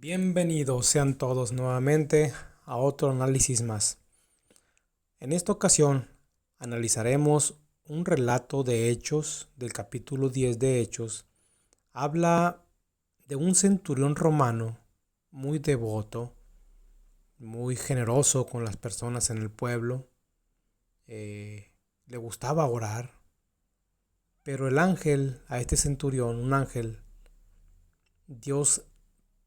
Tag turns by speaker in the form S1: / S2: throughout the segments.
S1: Bienvenidos sean todos nuevamente a otro análisis más. En esta ocasión analizaremos un relato de Hechos, del capítulo 10 de Hechos. Habla de un centurión romano muy devoto, muy generoso con las personas en el pueblo. Le gustaba orar, pero el ángel, a este centurión, un ángel, Dios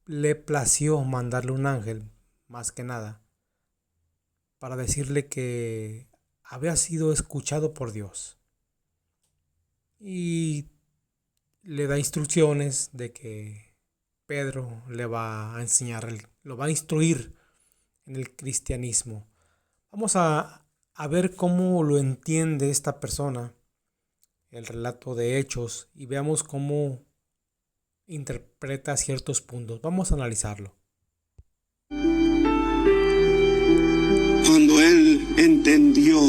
S1: le plació mandarle un ángel, más que nada, para decirle que había sido escuchado por Dios. Y le da instrucciones de que Pedro le va a enseñar, lo va a instruir en el cristianismo. Vamos a ver cómo lo entiende esta persona, el relato de Hechos, y veamos cómo interpreta ciertos puntos. Vamos a analizarlo.
S2: Cuando él entendió,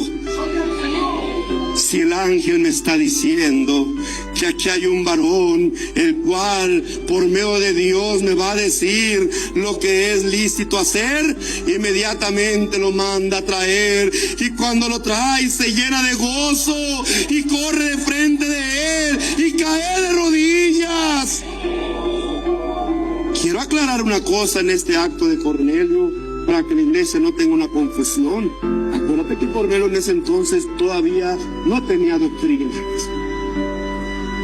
S2: si el ángel me está diciendo que aquí hay un varón, el cual por medio de Dios me va a decir lo que es lícito hacer, inmediatamente lo manda a traer, y cuando lo trae se llena de gozo y corre de frente de él y cae de rodillas. Quiero aclarar una cosa en este acto de Cornelio, para que la iglesia no tenga una confusión. Acuérdate que Cornelio en ese entonces todavía no tenía doctrina.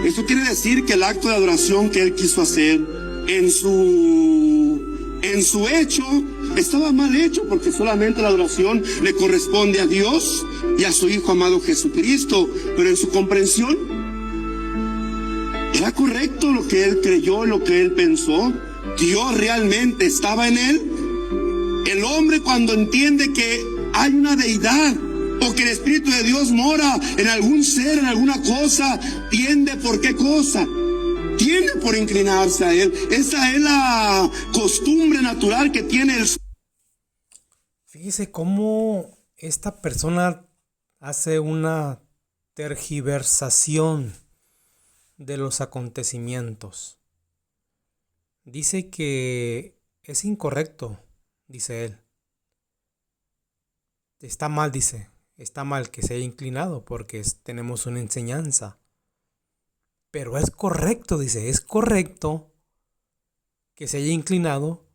S2: Eso quiere decir que el acto de adoración que él quiso hacer en su hecho estaba mal hecho, porque solamente la adoración le corresponde a Dios y a su Hijo amado Jesucristo, pero en su comprensión era correcto lo que él creyó, lo que él pensó. Dios realmente estaba en él. El hombre, cuando entiende que hay una deidad o que el Espíritu de Dios mora en algún ser, en alguna cosa, tiende por qué cosa, tiende por inclinarse a él. Esa es la costumbre natural que tiene el...
S1: Fíjese cómo esta persona hace una tergiversación de los acontecimientos. Dice que es incorrecto, dice él. Está mal, dice. Está mal que se haya inclinado porque tenemos una enseñanza. Pero es correcto, dice. Es correcto que se haya inclinado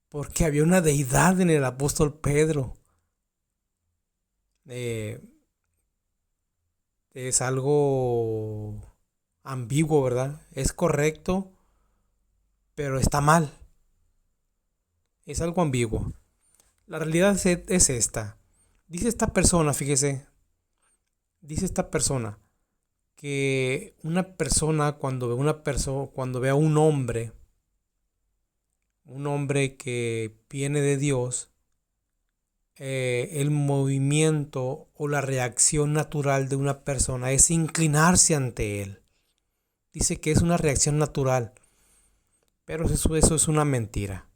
S1: porque había una deidad en el apóstol Pedro. Es algo ambiguo, ¿verdad? Es correcto, pero está mal. Es algo ambiguo. La realidad es esta. Dice esta persona, fíjese. Dice esta persona que una persona cuando ve a un hombre que viene de Dios, el movimiento o la reacción natural de una persona es inclinarse ante él. Dice que es una reacción natural, pero eso es una mentira.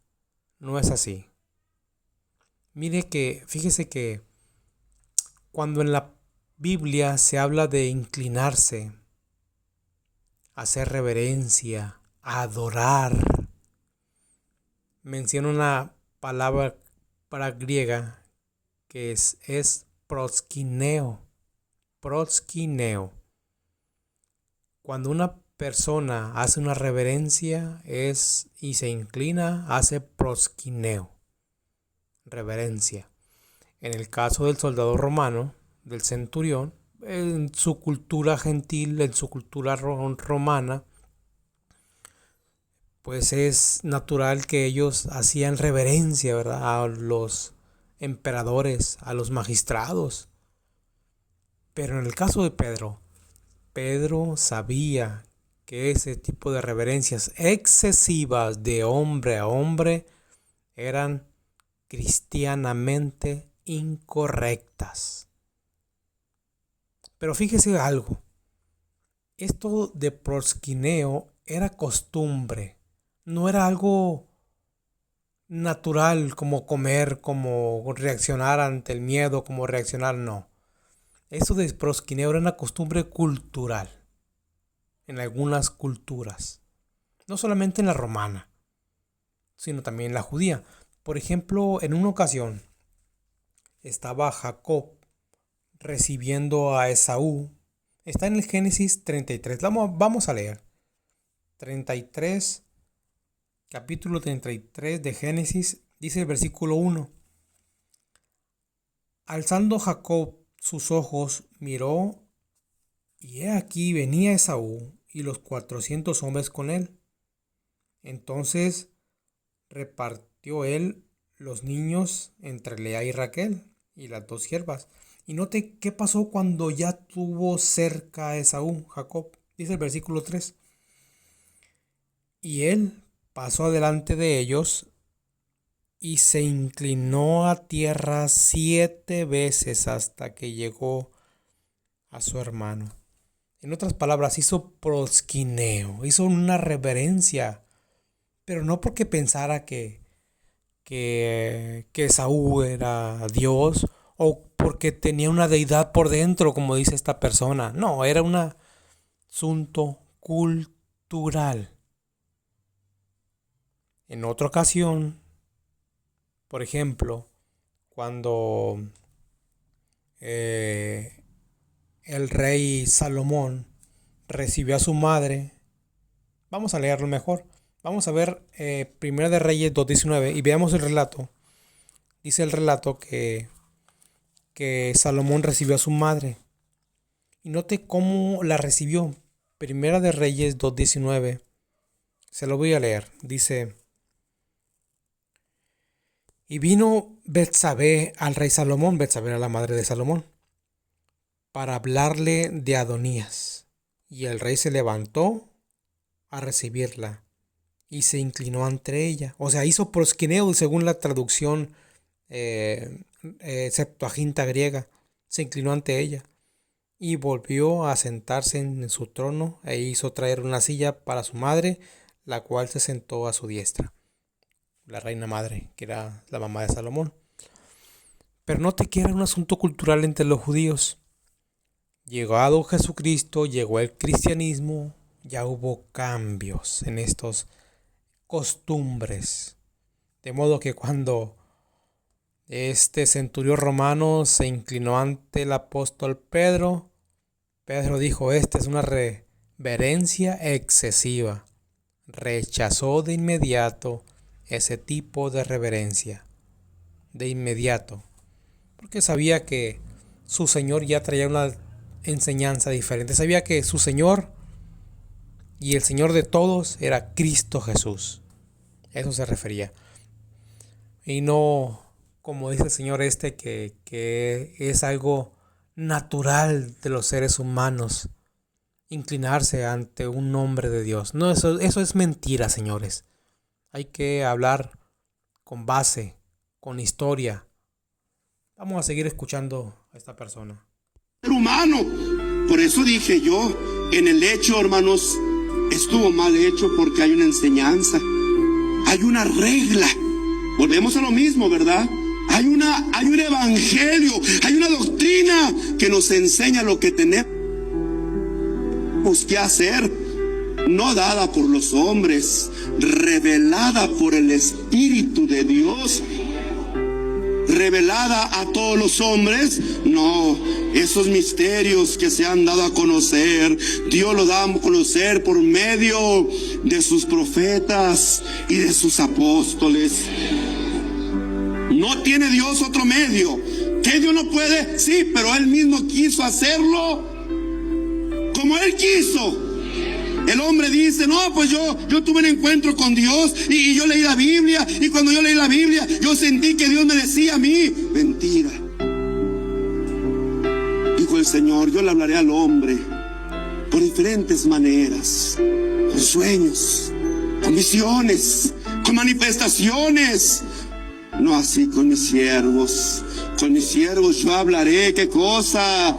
S1: No es así. Fíjese que cuando en la Biblia se habla de inclinarse, hacer reverencia, adorar, menciona una palabra griega que es proskineo. Proskineo. Cuando una persona hace una reverencia y se inclina, hace proskineo, reverencia. En el caso del soldado romano, del centurión, en su cultura gentil, en su cultura romana, pues es natural que ellos hacían reverencia, ¿verdad?, a los emperadores, a los magistrados. Pero en el caso de Pedro sabía que ese tipo de reverencias excesivas de hombre a hombre eran cristianamente incorrectas. Pero fíjese algo, esto de proskineo era costumbre, no era algo natural como comer, como reaccionar ante el miedo, como reaccionar, no. Eso de proskineo era una costumbre cultural en algunas culturas, no solamente en la romana, sino también la judía. Por ejemplo, en una ocasión estaba Jacob recibiendo a Esaú. Está en el Génesis 33. Vamos a leer. 33, capítulo 33 de Génesis, dice el versículo 1. Alzando Jacob sus ojos, miró, y he aquí venía Esaú y los 400 hombres con él. Entonces repartió él los niños entre Lea y Raquel y las dos siervas. Y note qué pasó cuando ya tuvo cerca a Esaú, Jacob. Dice el versículo 3. Y él pasó adelante de ellos y se inclinó a tierra 7 veces hasta que llegó a su hermano. En otras palabras, hizo prosquineo, hizo una reverencia, pero no porque pensara que Esaú era Dios o porque tenía una deidad por dentro, como dice esta persona. No, era un asunto cultural. En otra ocasión, por ejemplo, cuando el rey Salomón recibió a su madre, vamos a leerlo mejor. Vamos a ver Primera de Reyes 2:19 y veamos el relato. Dice el relato que Salomón recibió a su madre. Y note cómo la recibió. Primera de Reyes 2:19. Se lo voy a leer. Dice: y vino Betsabé al rey Salomón, Betsabé era la madre de Salomón, para hablarle de Adonías. Y el rey se levantó a recibirla y se inclinó ante ella. O sea, hizo prosquineo según la traducción Septuaginta griega. Se inclinó ante ella y volvió a sentarse en su trono e hizo traer una silla para su madre, la cual se sentó a su diestra. La reina madre, que era la mamá de Salomón. Pero note que era un asunto cultural entre los judíos. Llegado Jesucristo, llegó el cristianismo, ya hubo cambios en estas costumbres. De modo que cuando este centurión romano se inclinó ante el apóstol Pedro, Pedro dijo: esta es una reverencia excesiva. Rechazó de inmediato ese tipo de reverencia. De inmediato. Porque sabía que su Señor ya traía una enseñanza diferente. Sabía que su Señor y el Señor de todos era Cristo Jesús. Eso se refería. Y no, como dice el Señor que es algo natural de los seres humanos inclinarse ante un nombre de Dios. No, eso es mentira, señores. Hay que hablar con base, con historia. Vamos a seguir escuchando a esta persona.
S2: Ser humano. Por eso dije yo, en el hecho, hermanos, estuvo mal hecho porque hay una enseñanza, hay una regla. Volvemos a lo mismo, ¿verdad? Hay un evangelio, hay una doctrina que nos enseña lo que tenemos que hacer, no dada por los hombres, revelada por el Espíritu de Dios. Revelada a todos los hombres, no, esos misterios que se han dado a conocer, Dios los da a conocer por medio de sus profetas y de sus apóstoles. No tiene Dios otro medio. ¿Que Dios no puede? Sí, pero Él mismo quiso hacerlo como Él quiso. El hombre dice: no, pues yo tuve un encuentro con Dios y yo leí la Biblia, y cuando yo leí la Biblia yo sentí que Dios me decía a mí. Mentira. Dijo el Señor: yo le hablaré al hombre por diferentes maneras, con sueños, con visiones, con manifestaciones. No así con mis siervos. Con mis siervos yo hablaré, ¿qué cosa?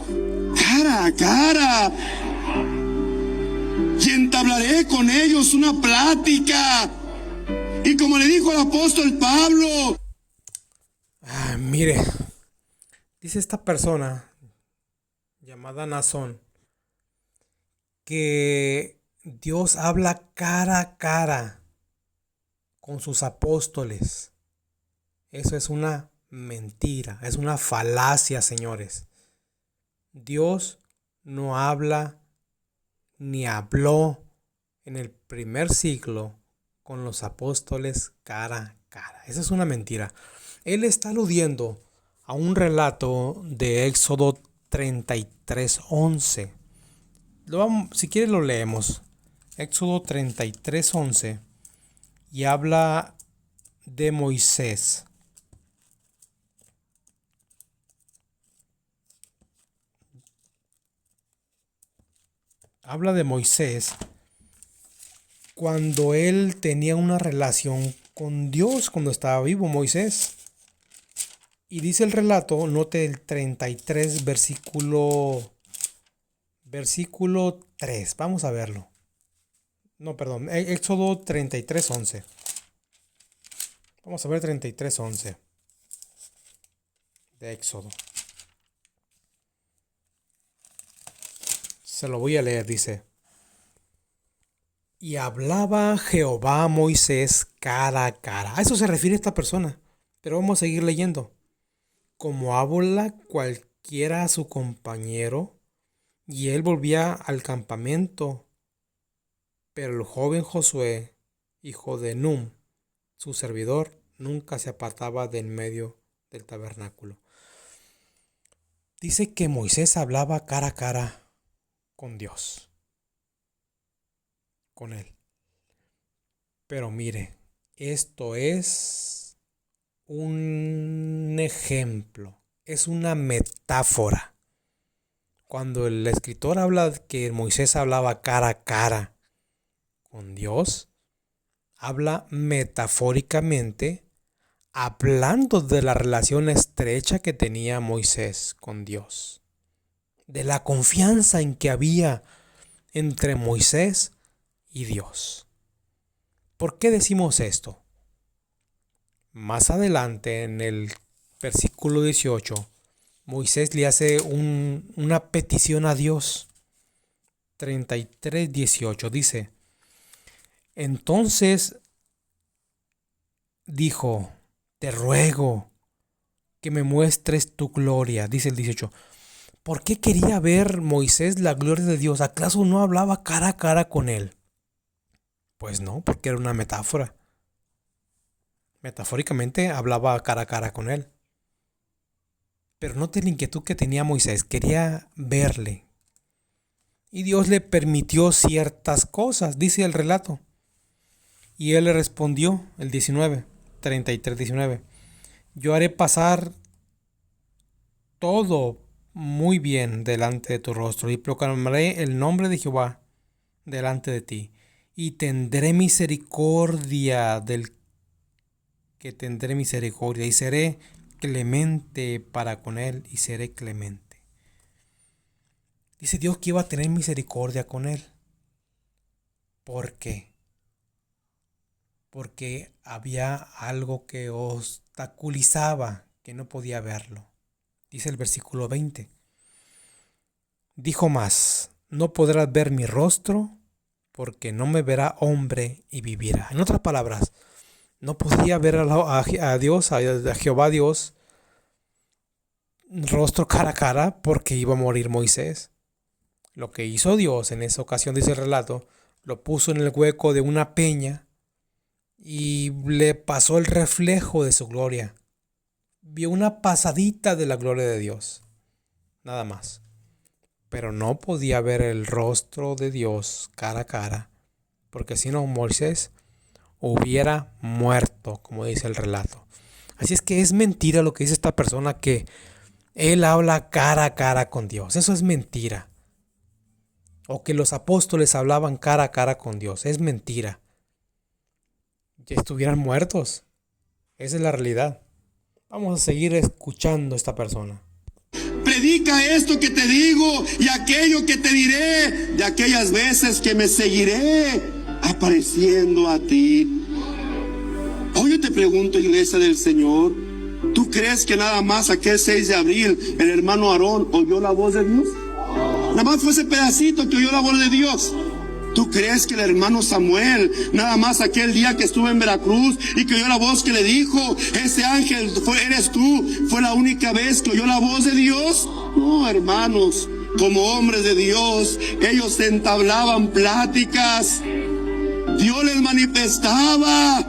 S2: Cara a cara. Y entablaré con ellos una plática. Y como le dijo el apóstol Pablo.
S1: Mire, dice esta persona llamada Nazón que Dios habla cara a cara con sus apóstoles. Eso es una mentira, es una falacia, señores. Dios no habla ni habló en el primer siglo con los apóstoles cara a cara. Esa es una mentira. Él está aludiendo a un relato de Éxodo 33:11. Si quieres lo leemos. Éxodo 33:11 y habla de Moisés. Habla de Moisés cuando él tenía una relación con Dios, cuando estaba vivo Moisés. Y dice el relato, note el 33, versículo 3. Vamos a verlo. No, perdón, Éxodo 33:11. Vamos a ver 33:11 de Éxodo. Se lo voy a leer, dice. Y hablaba Jehová a Moisés cara a cara. A eso se refiere esta persona. Pero vamos a seguir leyendo. Como habla cualquiera a su compañero, y él volvía al campamento. Pero el joven Josué, hijo de Num, su servidor, nunca se apartaba de en medio del tabernáculo. Dice que Moisés hablaba cara a cara con Dios, con él. Pero mire, esto es un ejemplo, es una metáfora. Cuando el escritor habla que Moisés hablaba cara a cara con Dios, habla metafóricamente, hablando de la relación estrecha que tenía Moisés con Dios, de la confianza en que había entre Moisés y Dios. ¿Por qué decimos esto? Más adelante, en el versículo 18, Moisés le hace una petición a Dios. 33:18 dice: entonces dijo, te ruego que me muestres tu gloria. Dice el 18. ¿Por qué quería ver Moisés la gloria de Dios? ¿Acaso no hablaba cara a cara con él? Pues no, porque era una metáfora. Metafóricamente hablaba cara a cara con él. Pero note la inquietud que tenía Moisés. Quería verle. Y Dios le permitió ciertas cosas, dice el relato. Y él le respondió, el 33:19. Yo haré pasar todo muy bien delante de tu rostro, y proclamaré el nombre de Jehová delante de ti, y tendré misericordia del que tendré misericordia, y seré clemente para con él, y seré clemente. Dice Dios que iba a tener misericordia con él. ¿Por qué? Porque había algo que obstaculizaba, que no podía verlo. Dice el versículo 20. Dijo más, no podrás ver mi rostro, porque no me verá hombre y vivirá. En otras palabras, no podía ver a Dios, a Jehová Dios, rostro cara a cara, porque iba a morir Moisés. Lo que hizo Dios en esa ocasión, dice el relato, lo puso en el hueco de una peña y le pasó el reflejo de su gloria. Vio una pasadita de la gloria de Dios, nada más. Pero no podía ver el rostro de Dios cara a cara, porque si no, Moisés hubiera muerto, como dice el relato. Así es que es mentira lo que dice esta persona, que él habla cara a cara con Dios. Eso es mentira. O que los apóstoles hablaban cara a cara con Dios. Es mentira. Ya estuvieran muertos. Esa es la realidad. Vamos a seguir escuchando a esta persona.
S2: Predica esto que te digo y aquello que te diré, de aquellas veces que me seguiré apareciendo a ti. Hoy yo te pregunto, iglesia del Señor, ¿tú crees que nada más aquel 6 de abril el hermano Aarón oyó la voz de Dios? Nada más fue ese pedacito que oyó la voz de Dios. ¿Tú crees que el hermano Samuel, nada más aquel día que estuvo en Veracruz y que oyó la voz que le dijo, ese ángel eres tú, fue la única vez que oyó la voz de Dios? No, hermanos, como hombres de Dios, ellos entablaban pláticas. Dios les manifestaba.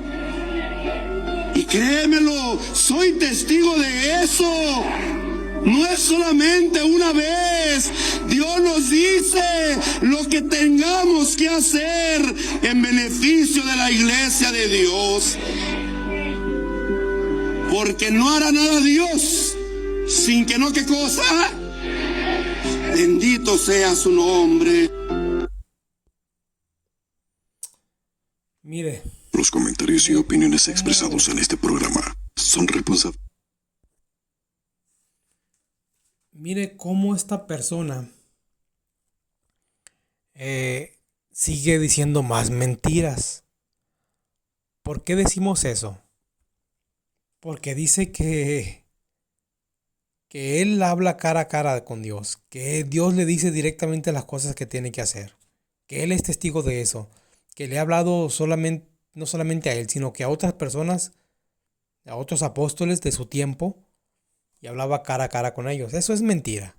S2: Y créemelo, soy testigo de eso. No es solamente una vez. Dios nos dice lo que tengamos que hacer en beneficio de la iglesia de Dios. Porque no hará nada Dios sin que no, ¿qué cosa? Bendito sea su nombre.
S1: Mire,
S3: Los comentarios y opiniones expresados en este programa son responsables.
S1: mire cómo esta persona sigue diciendo más mentiras. ¿Por qué decimos eso? Porque dice que él habla cara a cara con Dios, que Dios le dice directamente las cosas que tiene que hacer, que él es testigo de eso, que le ha hablado solamente, no solamente a él, sino que a otras personas, a otros apóstoles de su tiempo, y hablaba cara a cara con ellos. Eso es mentira.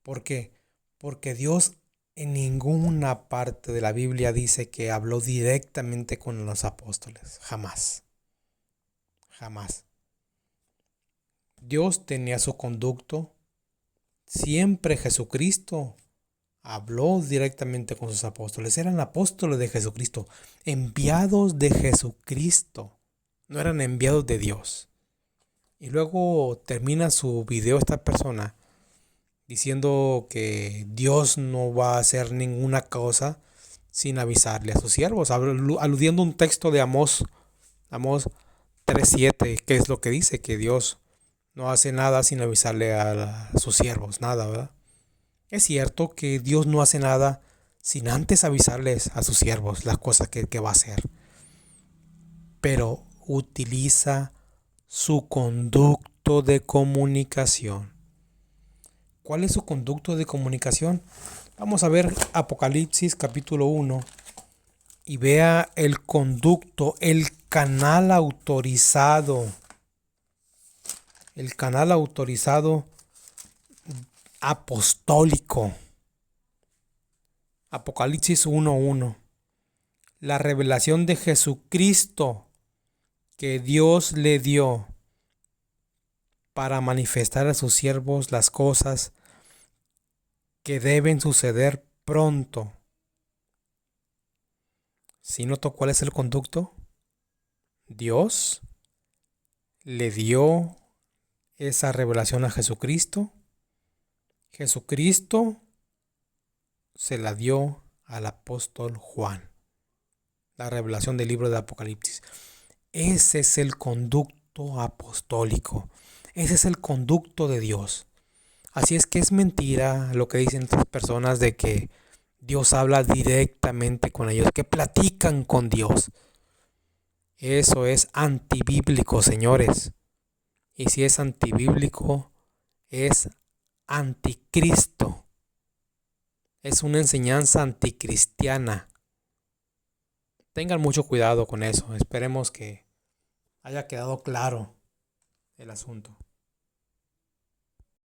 S1: ¿Por qué? Porque Dios en ninguna parte de la Biblia dice que habló directamente con los apóstoles. Jamás. Jamás. Dios tenía su conducto. Siempre Jesucristo habló directamente con sus apóstoles. Eran apóstoles de Jesucristo, enviados de Jesucristo. No eran enviados de Dios. Y luego termina su video esta persona diciendo que Dios no va a hacer ninguna cosa sin avisarle a sus siervos, aludiendo a un texto de Amós 3:7, que es lo que dice, que Dios no hace nada sin avisarle a sus siervos, nada, ¿verdad? Es cierto que Dios no hace nada sin antes avisarles a sus siervos las cosas que va a hacer, pero utiliza su conducto de comunicación. ¿Cuál es su conducto de comunicación? Vamos a ver Apocalipsis capítulo 1 y vea el conducto, el canal autorizado apostólico. Apocalipsis 1:1. La revelación de Jesucristo que Dios le dio para manifestar a sus siervos las cosas que deben suceder pronto. ¿Sí notó cuál es el conducto? Dios le dio esa revelación a Jesucristo. Jesucristo se la dio al apóstol Juan. La revelación del libro de Apocalipsis. Ese es el conducto apostólico. Ese es el conducto de Dios. Así es que es mentira lo que dicen estas personas de que Dios habla directamente con ellos, que platican con Dios. Eso es antibíblico, señores. Y si es antibíblico, es anticristo. Es una enseñanza anticristiana. Tengan mucho cuidado con eso. Esperemos que haya quedado claro el asunto.